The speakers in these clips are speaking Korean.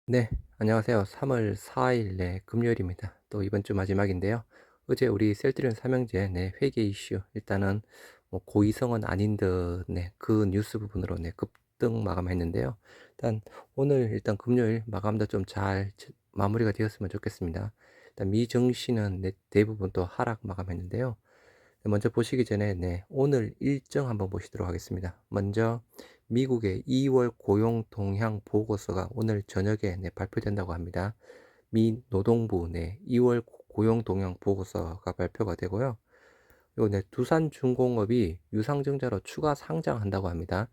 네, 안녕하세요. 3월 4일 금요일입니다. 또 이번 주 마지막인데요. 어제 우리 셀트리온 삼형제 회계 이슈 일단은 뭐 고의성은 아닌 듯 그 뉴스 부분으로 급등 마감했는데요. 일단 오늘 일단 금요일 마감도 좀 잘 마무리가 되었으면 좋겠습니다. 일단 미 증시는 대부분 또 하락 마감했는데요. 먼저 보시기 전에 오늘 일정 한번 보시도록 하겠습니다. 먼저 미국의 2월 고용 동향 보고서가 오늘 저녁에 발표된다고 합니다. 미 노동부 2월 고용 동향 보고서가 발표가 되고요. 그리고 두산중공업이 유상증자로 추가 상장한다고 합니다.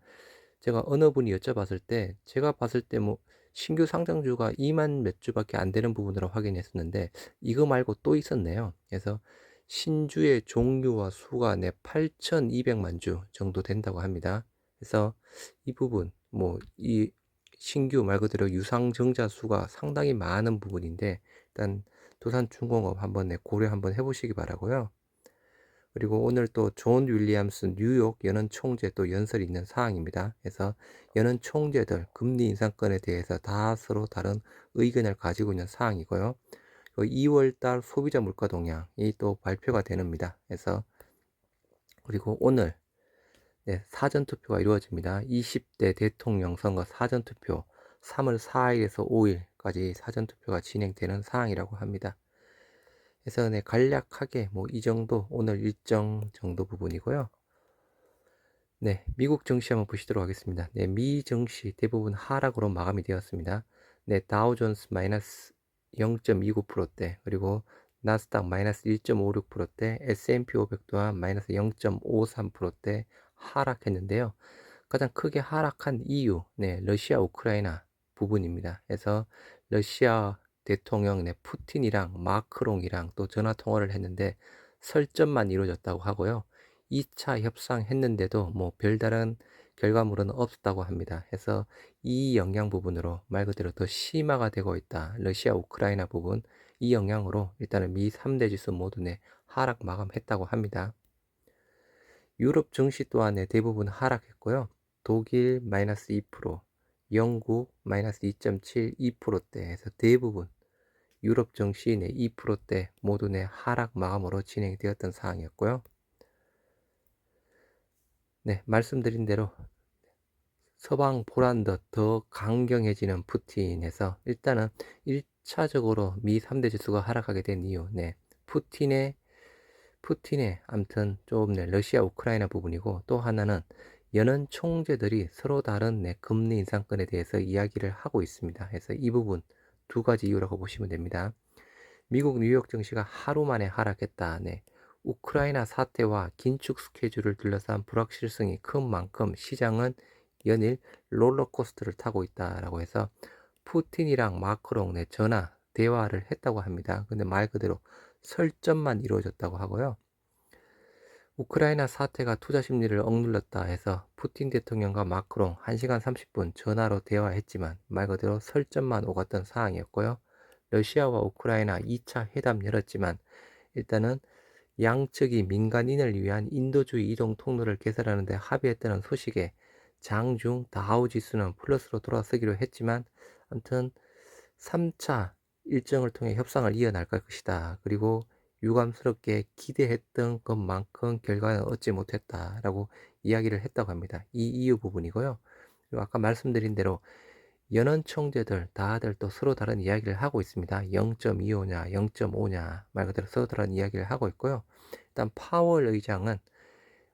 제가 어느 분이 여쭤봤을 때 제가 봤을 때 뭐 신규 상장주가 2만 몇 주밖에 안 되는 부분으로 확인했었는데 이거 말고 또 있었네요. 그래서 신주의 종류와 수가 8,200만 주 정도 된다고 합니다. 그래서 이 부분 뭐 이 신규 말 그대로 유상증자 수가 상당히 많은 부분인데 일단 두산중공업 한번 고려 한번 해보시기 바라고요. 그리고 오늘 또 존 윌리엄스 뉴욕 연은 총재 또 연설이 있는 사항입니다. 그래서 연은 총재들 금리 인상권에 대해서 다 서로 다른 의견을 가지고 있는 사항이고요. 2월 달 소비자 물가 동향이 또 발표가 되는입니다. 그래서 그리고 오늘 사전 투표가 이루어집니다. 20대 대통령 선거 사전 투표 3월 4일에서 5일까지 사전 투표가 진행되는 상황이라고 합니다. 그래서 간략하게 뭐 이 정도 오늘 일정 정도 부분이고요. 미국 증시 한번 보시도록 하겠습니다. 미 증시 대부분 하락으로 마감이 되었습니다. 다우존스 마이너스 0.29%대, 그리고 나스닥 마이너스 1.56%대, S&P 500 또한 마이너스 0.53%대 하락했는데요. 가장 크게 하락한 이유, 러시아 우크라이나 부분입니다. 그래서 러시아 대통령 푸틴이랑 마크롱이랑 또 전화 통화를 했는데 설전만 이루어졌다고 하고요. 2차 협상했는데도 뭐 별다른 결과물은 없었다고 합니다. 해서 이 영향 부분으로 말 그대로 더 심화가 되고 있다. 러시아 우크라이나 부분 이 영향으로 일단은 미 3대 지수 모두 하락 마감했다고 합니다. 유럽 증시 또한 대부분 하락했고요. 독일 마이너스 2%, 영국 마이너스 2.72%대에서 대부분 유럽 증시 2%대 모두 하락 마감으로 진행되었던 상황이었고요. 말씀드린 대로 서방 보란듯 더 강경해지는 푸틴에서 일단은 1차적으로 미 3대 지수가 하락하게 된 이유, 푸틴의 암튼 좀 러시아 우크라이나 부분이고, 또 하나는 연은 총재들이 서로 다른 금리 인상권에 대해서 이야기를 하고 있습니다. 그래서 이 부분 두 가지 이유라고 보시면 됩니다. 미국 뉴욕 증시가 하루 만에 하락했다. 우크라이나 사태와 긴축 스케줄을 둘러싼 불확실성이 큰 만큼 시장은 연일 롤러코스터를 타고 있다라고 해서 푸틴이랑 마크롱 전화 대화를 했다고 합니다. 근데 말 그대로 설전만 이루어졌다고 하고요. 우크라이나 사태가 투자 심리를 억눌렀다 해서 푸틴 대통령과 마크롱 1시간 30분 전화로 대화했지만 말 그대로 설전만 오갔던 상황이었고요. 러시아와 우크라이나 2차 회담 열었지만 일단은 양측이 민간인을 위한 인도주의 이동 통로를 개설하는 데 합의했다는 소식에 장중 다우 지수는 플러스로 돌아서기로 했지만 아무튼 3차 일정을 통해 협상을 이어나갈 것이다. 그리고 유감스럽게 기대했던 것만큼 결과는 얻지 못했다라고 이야기를 했다고 합니다. 이 이유 부분이고요. 그리고 아까 말씀드린 대로 연원 총재들 다들 또 서로 다른 이야기를 하고 있습니다. 0.25냐 0.5냐 말 그대로 서로 다른 이야기를 하고 있고요. 일단 파월 의장은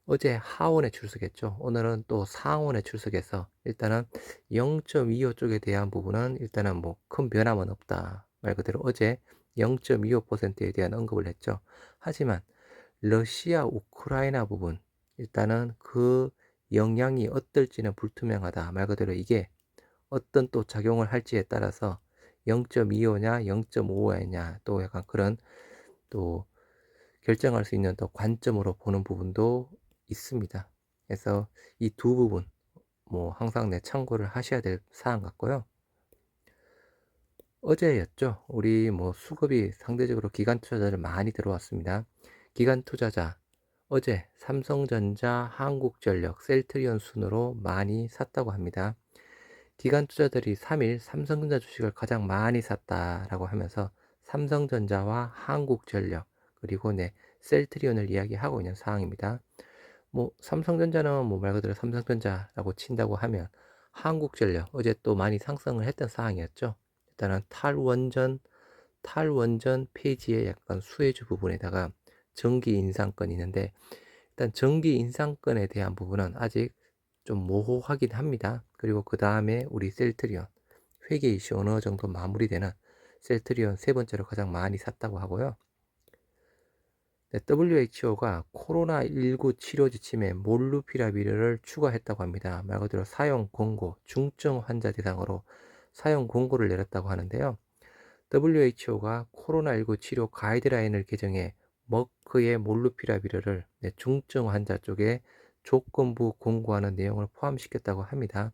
어제 하원에 출석했죠. 오늘은 또 상원에 출석해서 일단은 0.25 쪽에 대한 부분은 일단은 뭐 큰 변함은 없다. 말 그대로 어제 0.25%에 대한 언급을 했죠. 하지만 러시아 우크라이나 부분 일단은 그 영향이 어떨지는 불투명하다. 말 그대로 이게 어떤 또 작용을 할지에 따라서 0.25냐 0.5냐 또 약간 그런 또 결정할 수 있는 또 관점으로 보는 부분도 있습니다. 그래서 이 두 부분 뭐 항상 참고를 하셔야 될 사안 같고요. 어제였죠. 우리 뭐 수급이 상대적으로 기관 투자자들 많이 들어왔습니다. 기관 투자자 어제 삼성전자, 한국전력, 셀트리온 순으로 많이 샀다고 합니다. 기관 투자들이 3일 삼성전자 주식을 가장 많이 샀다라고 하면서 삼성전자와 한국전력 그리고 셀트리온을 이야기하고 있는 상황입니다. 뭐 삼성전자는 뭐 말 그대로 삼성전자라고 친다고 하면 한국전력 어제 또 많이 상승을 했던 상황이었죠. 일단은 탈원전 폐지의 약간 수혜주 부분에다가 전기 인상권이 있는데 일단 전기 인상권에 대한 부분은 아직 좀 모호하긴 합니다. 그리고 그 다음에 우리 셀트리온 회계 이슈 어느 정도 마무리되는 셀트리온 세 번째로 가장 많이 샀다고 하고요. WHO가 코로나19 치료 지침에 몰루피라비르를 추가했다고 합니다. 말 그대로 사용 권고, 중증 환자 대상으로 사용 권고를 내렸다고 하는데요. WHO가 코로나19 치료 가이드라인을 개정해 머크의 몰루피라비르를 중증 환자 쪽에 조건부 권고하는 내용을 포함시켰다고 합니다.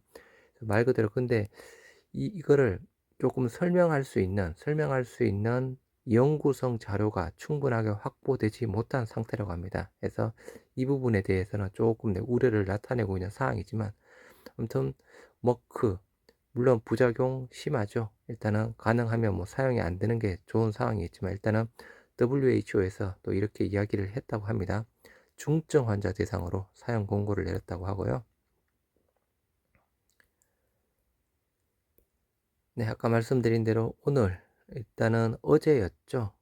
말 그대로 근데 이거를 조금 설명할 수 있는 연구성 자료가 충분하게 확보되지 못한 상태라고 합니다. 그래서 이 부분에 대해서는 조금 우려를 나타내고 있는 상황이지만 아무튼 머크 물론 부작용 심하죠. 일단은 가능하면 뭐 사용이 안 되는 게 좋은 상황이겠지만 일단은 WHO에서 또 이렇게 이야기를 했다고 합니다. 중증 환자 대상으로 사용 권고를 내렸다고 하고요. 네, 아까 말씀드린 대로 오늘 일단은 어제였죠.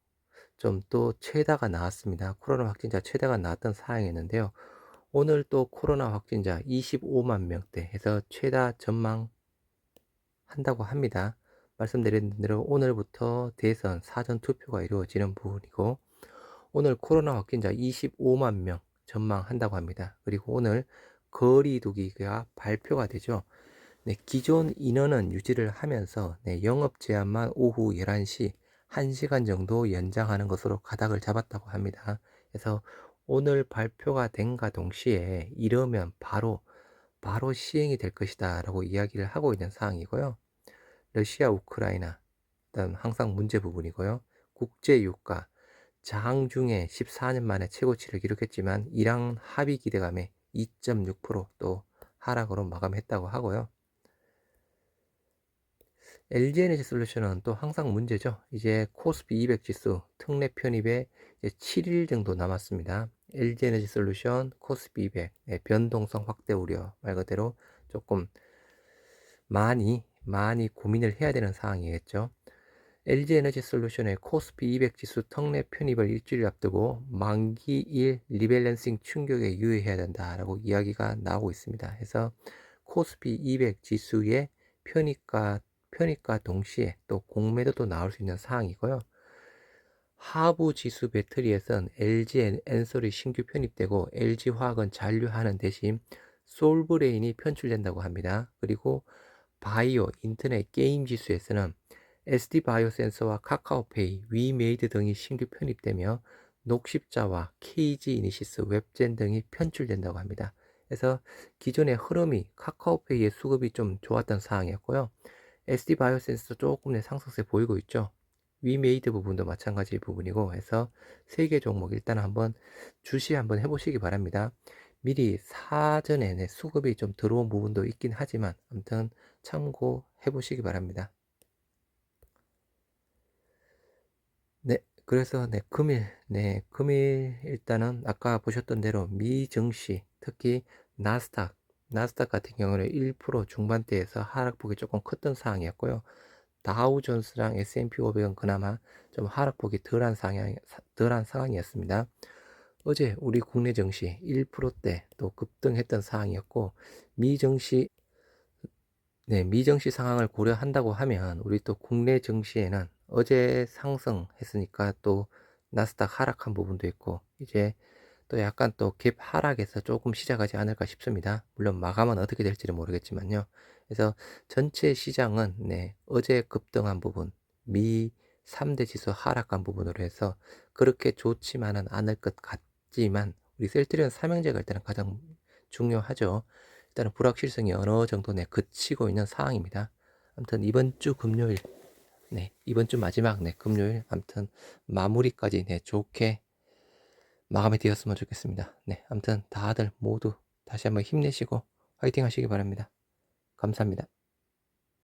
좀 또 최다가 나왔습니다. 코로나 확진자 최다가 나왔던 상황이었는데요. 오늘 또 코로나 확진자 25만 명대 해서 최다 전망한다고 합니다. 말씀드린 대로 오늘부터 대선 사전 투표가 이루어지는 부분이고 오늘 코로나 확진자 25만 명 전망한다고 합니다. 그리고 오늘 거리두기가 발표가 되죠. 네, 기존 인원은 유지를 하면서 영업 제한만 오후 11시 1시간 정도 연장하는 것으로 가닥을 잡았다고 합니다. 그래서 오늘 발표가 된과 동시에 이러면 바로 시행이 될 것이다 라고 이야기를 하고 있는 상황이고요. 러시아, 우크라이나, 일단 항상 문제 부분이고요. 국제유가, 장중에 14년 만에 최고치를 기록했지만 이랑 합의 기대감에 2.6%또 하락으로 마감했다고 하고요. LG에너지솔루션은 또 항상 문제죠. 이제 코스피 200 지수 특례 편입에 이제 7일 정도 남았습니다. LG에너지솔루션 코스피 200 변동성 확대 우려 말 그대로 조금 많이 고민을 해야 되는 상황이겠죠. LG에너지솔루션의 코스피 200 지수 특례 편입을 일주일 앞두고 만기일 리밸런싱 충격에 유의해야 된다라고 이야기가 나오고 있습니다. 그래서 코스피 200 지수의 편입과 동시에 또 공매도도 나올 수 있는 상황이고요. 하부 지수 배터리에선 LG 엔솔이 신규 편입되고 LG화학은 잔류하는 대신 솔브레인이 편출된다고 합니다. 그리고 바이오, 인터넷, 게임 지수에서는 SD 바이오 센서와 카카오페이, 위메이드 등이 신규 편입되며 녹십자와 KG 이니시스, 웹젠 등이 편출된다고 합니다. 그래서 기존의 흐름이 카카오페이의 수급이 좀 좋았던 상황이었고요. SD 바이오 센서 조금 상승세 보이고 있죠. 위메이드 부분도 마찬가지 부분이고 해서 세 개 종목 일단 한번 주시 한번 해보시기 바랍니다. 미리 사전에 수급이 좀 들어온 부분도 있긴 하지만 아무튼 참고해 보시기 바랍니다. 네, 그래서 금일 일단은 아까 보셨던 대로 미 증시 특히 나스닥 같은 경우는 1% 중반대에서 하락폭이 조금 컸던 상황이었고요. 다우존스랑 S&P 500은 그나마 좀 하락폭이 덜한 상황이었습니다. 어제 우리 국내 증시 1%대 또 급등했던 상황이었고 미증시 미증시 상황을 고려한다고 하면 우리 또 국내 증시에는 어제 상승했으니까 또 나스닥 하락한 부분도 있고 이제 또 약간 또 갭 하락에서 조금 시작하지 않을까 싶습니다. 물론 마감은 어떻게 될지는 모르겠지만요. 그래서 전체 시장은 어제 급등한 부분, 미 3대 지수 하락한 부분으로 해서 그렇게 좋지만은 않을 것 같지만 우리 셀트리온 삼형제가 일단은 가장 중요하죠. 일단은 불확실성이 어느 정도 그치고 있는 상황입니다. 아무튼 이번 주 금요일, 이번 주 마지막 금요일 아무튼 마무리까지 좋게 마감이 되었으면 좋겠습니다. 아무튼 다들 모두 다시 한번 힘내시고 화이팅 하시기 바랍니다. 감사합니다.